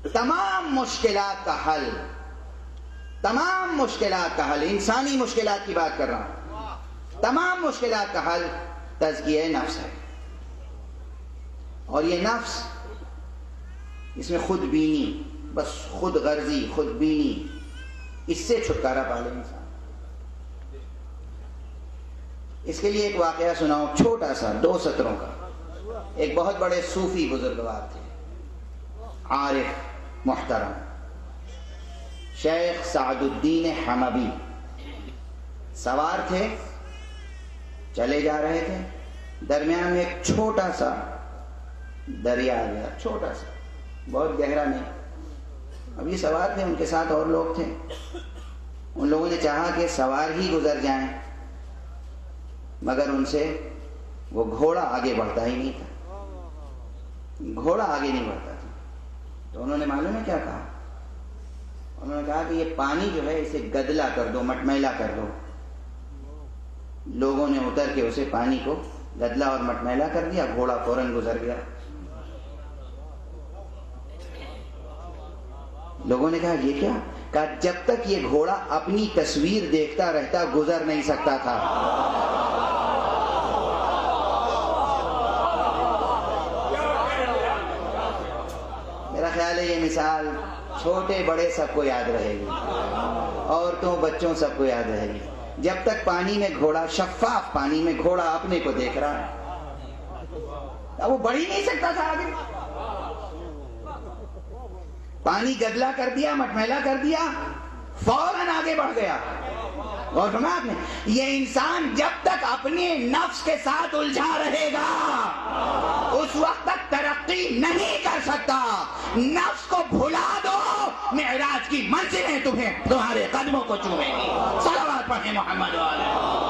تمام مشکلات کا حل، تمام مشکلات کا حل، انسانی مشکلات کی بات کر رہا ہوں، تمام مشکلات کا حل تزکیہ نفس ہے. اور یہ نفس، اس میں خود بینی، بس خود غرضی، خود بینی، اس سے چھٹکارا پالے انسان. اس کے لیے ایک واقعہ سناؤں چھوٹا سا 2 سطروں کا. ایک بہت بڑے صوفی بزرگوار تھے، عارف محترم، شیخ سعد الدین حموی. سوار تھے، چلے جا رہے تھے، درمیان میں ایک چھوٹا سا دریا آ گیا، چھوٹا سا، بہت گہرا نہیں. اب یہ سوار تھے، ان کے ساتھ اور لوگ تھے. ان لوگوں نے چاہا کہ سوار ہی گزر جائیں، مگر ان سے وہ گھوڑا آگے بڑھتا ہی نہیں تھا، گھوڑا آگے نہیں بڑھتا تھا. تو انہوں نے معلوم ہے کیا کہا؟ انہوں نے کہا کہ یہ پانی جو ہے اسے گدلا کر دو، مٹمیلا کر دو. لوگوں نے اتر کے اسے پانی کو گدلا اور مٹمیلا کر دیا، گھوڑا فوراً گزر گیا. لوگوں نے کہا یہ کیا؟ کہا جب تک یہ گھوڑا اپنی تصویر دیکھتا رہتا گزر نہیں سکتا تھا. میرا خیال ہے یہ مثال چھوٹے بڑے سب کو یاد رہے گی، عورتوں بچوں سب کو یاد رہے گی. جب تک پانی میں گھوڑا، شفاف پانی میں گھوڑا اپنے کو دیکھ رہا ہے، اب وہ بڑھ ہی نہیں سکتا تھا آگے. پانی گدلا کر دیا، مٹمیلا کر دیا، فوراً آگے بڑھ گیا. اور سنا آپ نے، یہ انسان جب تک اپنے نفس کے ساتھ الجھا رہے گا اس وقت تک ترقی نہیں کر سکتا. نفس کو بھلا دو، معراج کی منزلیں تمہیں تمہارے قدموں کو چومیں گی. صلوات پڑھیں محمد والے.